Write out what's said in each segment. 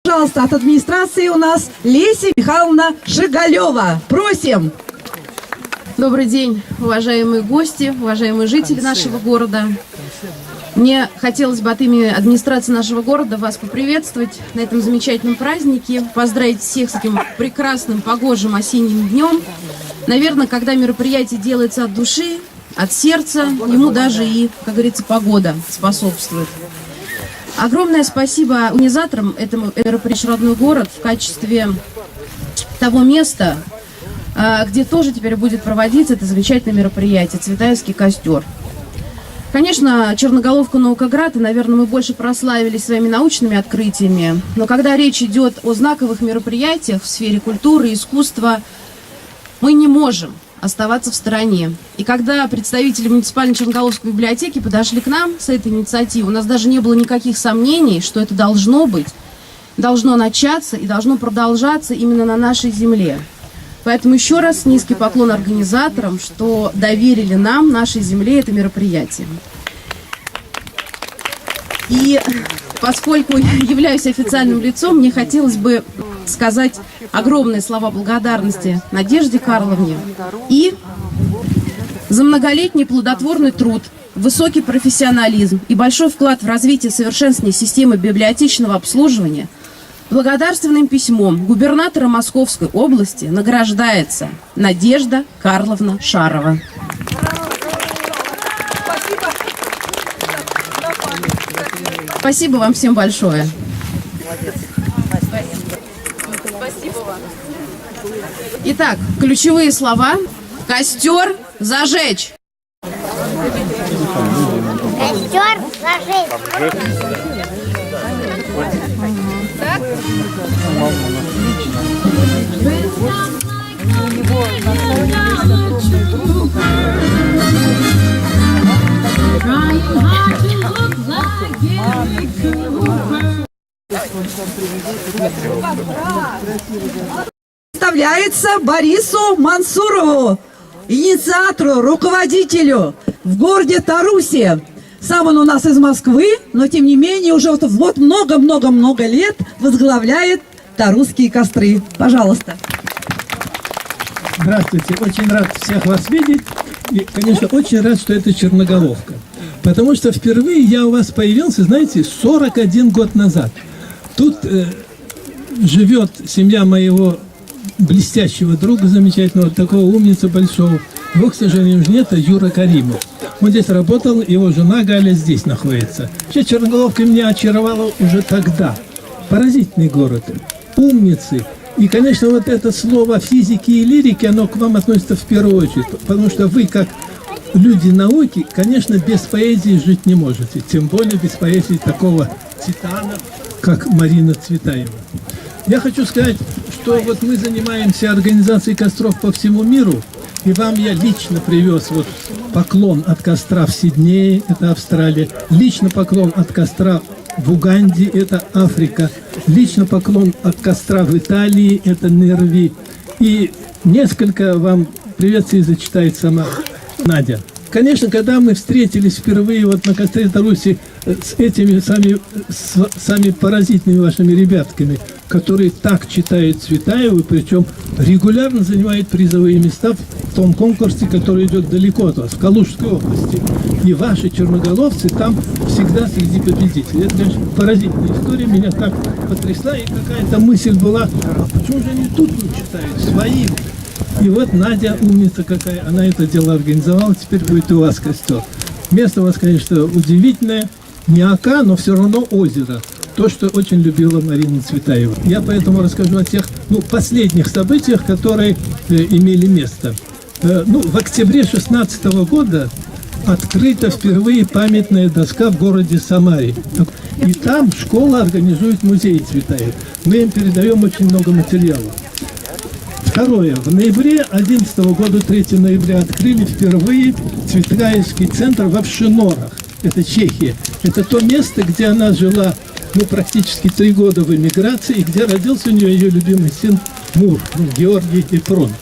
Пожалуйста, от администрации у нас Леся Михайловна Шигалева. Просим. Добрый день, уважаемые гости, уважаемые жители нашего города. Мне хотелось бы от имени администрации нашего города вас поприветствовать на этом замечательном празднике, поздравить всех с этим прекрасным, погожим осенним днем. Наверное, когда мероприятие делается от души, от сердца, ему даже и, как говорится, погода способствует. Огромное спасибо организаторам этого мероприятия «Родной город» в качестве того места, где тоже теперь будет проводиться это замечательное мероприятие «Цветаевский костер». Конечно, Черноголовка, Наукоград, и, наверное, мы больше прославились своими научными открытиями, но когда речь идет о знаковых мероприятиях в сфере культуры и искусства, мы не можем оставаться в стороне. И когда представители муниципальной Черноголовской библиотеки подошли к нам с этой инициативой, у нас даже не было никаких сомнений, что это должно быть, должно начаться и должно продолжаться именно на нашей земле. Поэтому еще раз низкий поклон организаторам, что доверили нам, нашей земле, это мероприятие. И поскольку являюсь официальным лицом, мне хотелось бы сказать огромные слова благодарности Надежде Карловне и за многолетний плодотворный труд, высокий профессионализм и большой вклад в развитие совершенствования системы библиотечного обслуживания. Благодарственным письмом губернатора Московской области награждается Надежда Карловна Шарова. Спасибо вам всем большое. Спасибо вам. Итак, ключевые слова. Костер зажечь. Костер зажечь. Так? Представляется Борису Мансурову, инициатору, руководителю в городе Тарусе. Сам он у нас из Москвы, но тем не менее уже вот много-много-много лет возглавляет Тарусские костры. Пожалуйста. Здравствуйте, очень рад всех вас видеть. И, конечно, очень рад, что это Черноголовка. Потому что впервые я у вас появился, знаете, 41 год назад. Тут живет семья моего блестящего друга, замечательного, такого умница большого. Его, к сожалению, уже нет, Юра Каримов. Он здесь работал, его жена Галя здесь находится. Вообще Черноголовка меня очаровала уже тогда. Поразительный город, умницы. И, конечно, вот это слово физики и лирики, оно к вам относится в первую очередь. Потому что вы, как люди науки, конечно, без поэзии жить не можете. Тем более без поэзии такого титана, как Марина Цветаева. Я хочу сказать, что вот мы занимаемся организацией костров по всему миру. И вам я лично привез вот поклон от костра в Сиднее, это Австралия. Лично поклон от костра в Уганде, это Африка. Лично поклон от костра в Италии, это Нерви. И несколько вам приветствий зачитает сама Надя. Конечно, когда мы встретились впервые вот на костре Таруси с этими сами поразительными вашими ребятками, которые так читают Цветаеву, причем регулярно занимают призовые места в том конкурсе, который идет далеко от вас, в Калужской области. И ваши черноголовцы там всегда среди победителей. Это, конечно, поразительная история, меня так потрясла, и какая-то мысль была, а почему же они тут не читают, своим? И вот Надя, умница какая, она это дело организовала, теперь будет у вас костер. Место у вас, конечно, удивительное, не ока, но все равно озеро. То, что очень любила Марина Цветаева. Я поэтому расскажу о тех последних событиях, которые имели место. В октябре 2016 года открыта впервые памятная доска в городе Самаре. И там школа организует музей Цветаева. Мы им передаем очень много материалов. Второе. В ноябре 2011 года, 3 ноября, открыли впервые Цветаевский центр в Овшинорах. Это Чехия. Это то место, где она жила практически 3 года в эмиграции, и где родился у нее ее любимый сын Мур, Георгий Эпрон.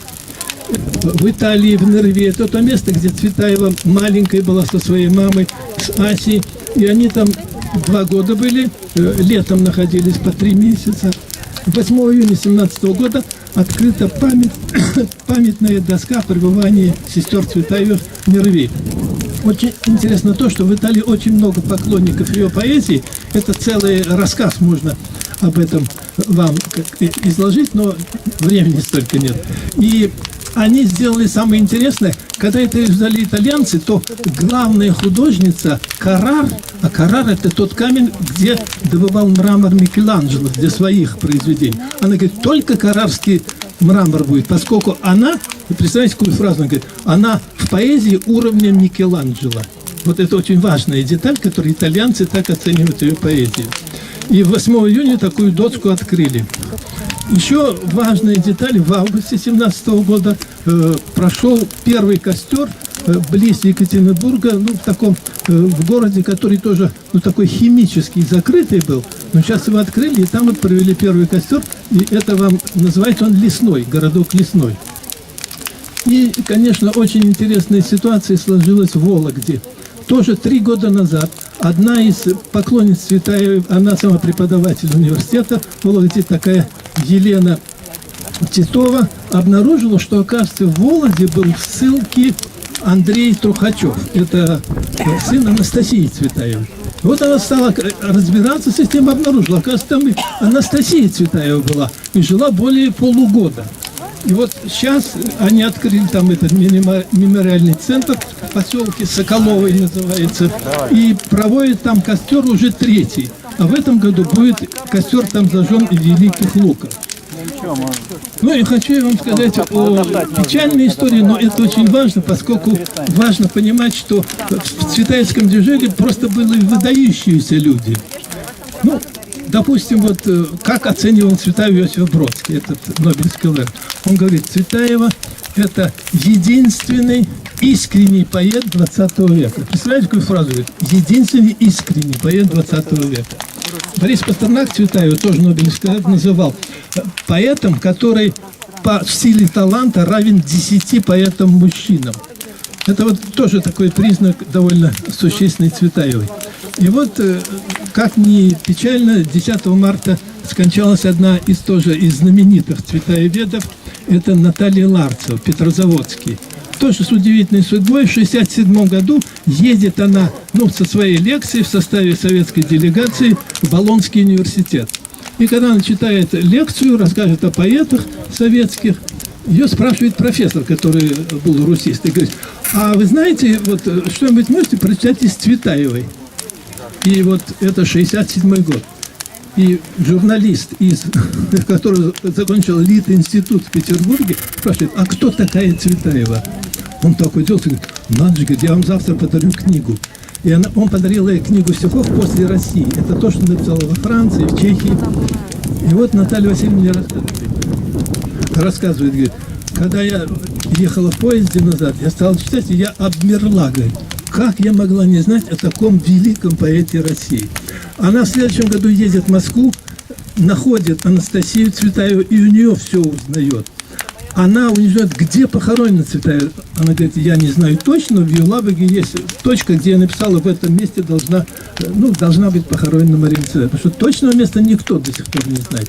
В Италии, в Нерви, это то место, где Цветаева маленькая была со своей мамой, с Асей, и они там 2 года были, летом находились по 3 месяца. 8 июня 2017 года открыта памятная доска пребывания сестер Цветаевых в Нерви. Очень интересно то, что в Италии очень много поклонников ее поэзии. Это целый рассказ, можно об этом вам изложить, но времени столько нет. И они сделали самое интересное, когда это издали итальянцы, то главная художница Каррар, а Каррар это тот камень, где добывал мрамор Микеланджело для своих произведений. Она говорит, только каррарский мрамор будет, поскольку она, вы представляете, какую фразу она говорит, она в поэзии уровня Микеланджело. Вот это очень важная деталь, которую итальянцы так оценивают ее поэзию. И 8 июня такую доску открыли. Еще важная деталь, в августе 2017 года прошел первый костер близ Екатеринбурга, ну, в таком, в городе, который тоже, ну, такой химический, закрытый был, но сейчас его открыли, и там вот провели первый костер, и это вам, называется он Лесной, городок Лесной. И, конечно, очень интересная ситуация сложилась в Вологде. Тоже 3 года назад одна из поклонниц Цветаевой, она сама преподаватель университета в Вологде, такая Елена Титова, обнаружила, что, оказывается, в Вологде был в ссылке Андрей Трухачев. Это сын Анастасии Цветаевой. Вот она стала разбираться с этим, обнаружила. Оказывается, там и Анастасия Цветаева была и жила более полугода. И вот сейчас они открыли там этот мемориальный центр в поселке Соколовой называется. И проводят там костер уже 3-й. А в этом году будет костер там зажжен в Великих Луках. Ну и хочу я вам сказать о печальной истории, но это очень важно, поскольку важно понимать, что в Цветаевском движении просто были выдающиеся люди. Ну, допустим, вот как оценивал Цветаеву Иосиф Бродский, этот Нобелевский лауреат. Он говорит, Цветаева – это единственный искренний поэт 20 века. Представляете, какую фразу говорит? Единственный искренний поэт 20 века. Борис Пастернак Цветаева, тоже Нобелевский лауреат, называл поэтом, который по силе таланта равен 10 поэтам-мужчинам. Это вот тоже такой признак довольно существенный Цветаевой. И вот, как ни печально, 10 марта скончалась одна из тоже из знаменитых цветаеведов, это Наталья Ларцева, Петрозаводский. Тоже с удивительной судьбой. В 1967 году едет она, ну, со своей лекцией в составе советской делегации в Болонский университет. И когда она читает лекцию, рассказывает о поэтах советских, ее спрашивает профессор, который был русист, и говорит, а вы знаете, вот что-нибудь можете прочитать из Цветаевой? И вот это 1967 год. И журналист, который закончил Лит-институт в Петербурге, спрашивает, а кто такая Цветаева? Он такой делает, говорит, надо же, говорит, я вам завтра подарю книгу. И он подарил ей книгу стихов «После России». Это то, что написала во Франции, в Чехии. И вот Наталья Васильевна мне рассказывает, говорит, когда я ехала в поезде назад, я стала читать, и я обмерла, говорит, как я могла не знать о таком великом поэте России. Она в следующем году едет в Москву, находит Анастасию Цветаеву, и у нее все узнает. Она узнает, где похоронена Цветаева. Она говорит, я не знаю точно, в Юлабуге есть точка, где я написала, в этом месте должна быть похоронена Марина Цветаева. Потому что точного места никто до сих пор не знает.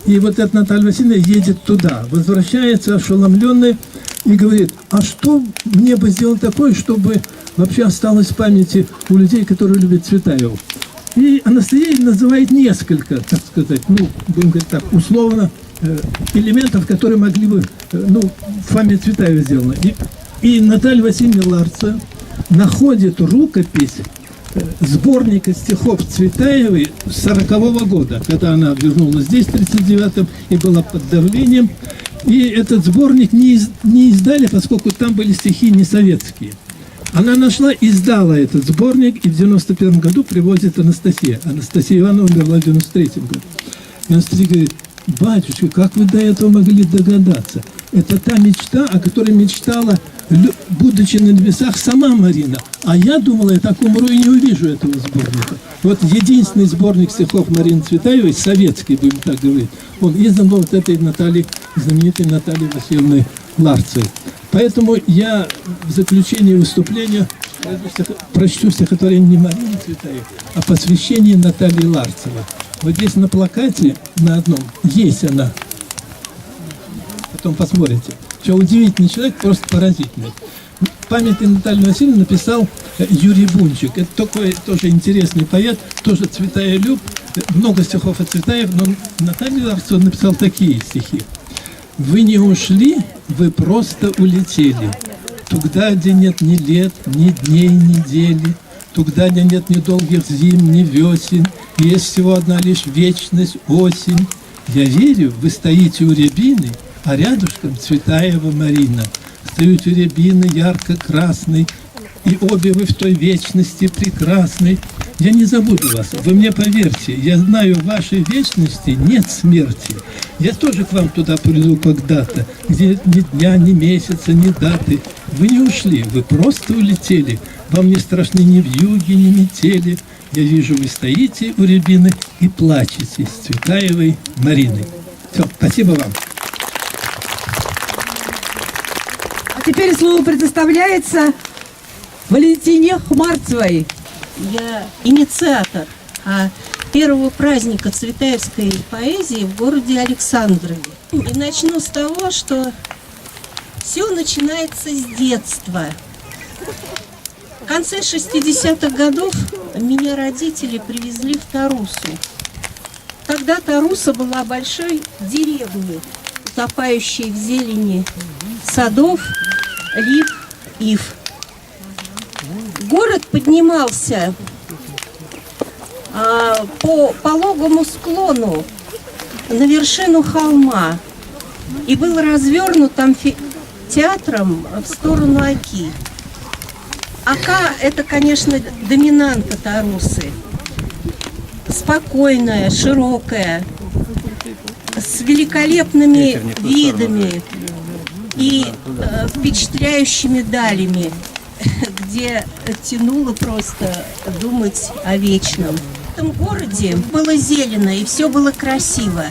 И вот эта Наталья Васильевна едет туда, возвращается ошеломленная и говорит, а что мне бы сделать такое, чтобы вообще осталось в памяти у людей, которые любят Цветаеву? И Анастасия называет несколько, так сказать, ну, будем говорить так, условно, элементов, которые могли бы, ну, в память Цветаева сделаны. И Наталья Васильевна Ларцева находит рукопись сборника стихов Цветаевой с 40-го года, когда она вернулась здесь в 1939-м и была под давлением. И этот сборник не издали, поскольку там были стихи не советские. Она нашла, издала этот сборник, и в 91 году привозит Анастасия. Анастасия Ивановна умерла в 93 году. И Анастасия говорит, батюшка, как вы до этого могли догадаться? Это та мечта, о которой мечтала, будучи на небесах, сама Марина. А я думала, я так умру и не увижу этого сборника. Вот единственный сборник стихов Марины Цветаевой, советский, будем так говорить, он издан был вот этой знаменитой Натальей Васильевной Ларцевой. Поэтому я в заключении выступления прочту стихотворение не Марины Цветаевой, а посвящение Натальи Ларцевой. Вот здесь на плакате на одном есть она. Потом посмотрите. Что удивительный человек, просто поразительный. Памятник Натальи Васильевны написал Юрий Бунчик. Это такой тоже интересный поэт, тоже Цветаелюб. Много стихов от Цветаев, но Наталья Ларцева написал такие стихи. «Вы не ушли, вы просто улетели. Туда, где нет ни лет, ни дней, ни недели. Туда, где нет ни долгих зим, ни весен. Есть всего одна лишь вечность, осень. Я верю, вы стоите у рябины, а рядышком Цветаева Марина. Стоят у рябины ярко-красной, и обе вы в той вечности прекрасной. Я не забуду вас, вы мне поверьте, я знаю, в вашей вечности нет смерти. Я тоже к вам туда приду когда-то, где нет ни дня, ни месяца, ни даты. Вы не ушли, вы просто улетели. Вам не страшны ни вьюги, ни метели. Я вижу, вы стоите у рябины и плачете с Цветаевой Мариной. Все, спасибо вам. А теперь слово предоставляется Валентине Хмарцевой. Я инициатор первого праздника цветаевской поэзии в городе Александрове. И начну с того, что все начинается с детства. В конце 60-х годов меня родители привезли в Тарусу. Тогда Таруса была большой деревней, утопающей в зелени садов, лип, ив. Город поднимался по пологому склону на вершину холма и был развернут амфитеатром в сторону Оки. Ока – это, конечно, доминанта Тарусы. Спокойная, широкая, с великолепными видами и впечатляющими далями, где тянуло просто думать о вечном. В этом городе было зелено, и все было красиво.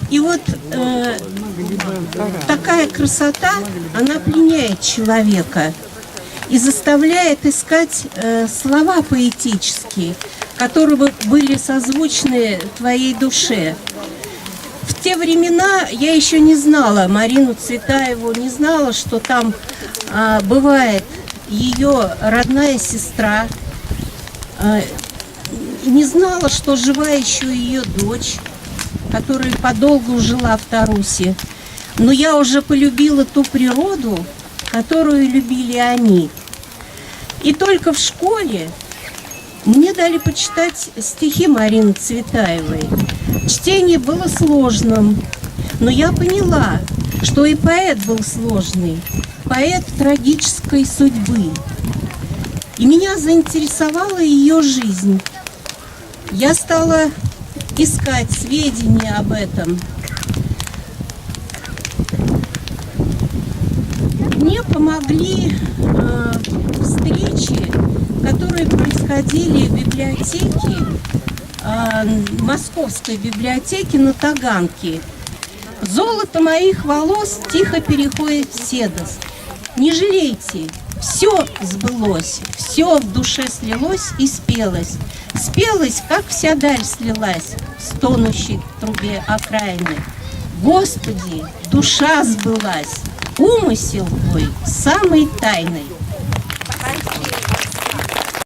И вот такая красота, она пленяет человека и заставляет искать слова поэтические, которые бы были созвучны твоей душе. В те времена я еще не знала Марину Цветаеву, не знала, что там бывает ее родная сестра, не знала, что жива еще ее дочь, которая подолгу жила в Тарусе. Но я уже полюбила ту природу, которую любили они. И только в школе мне дали почитать стихи Марины Цветаевой. Чтение было сложным, но я поняла, что и поэт был сложный, поэт трагической судьбы. И меня заинтересовала ее жизнь. Я стала искать сведения об этом. Мне помогли встречи, которые происходили в библиотеке, Московской библиотеки на Таганке. Золото моих волос тихо переходит в седость. Не жалейте, все сбылось, все в душе слилось и спелось. Спелось, как вся даль слилась в стонущей трубе окраины. Господи, душа сбылась, умысел твой самый тайный.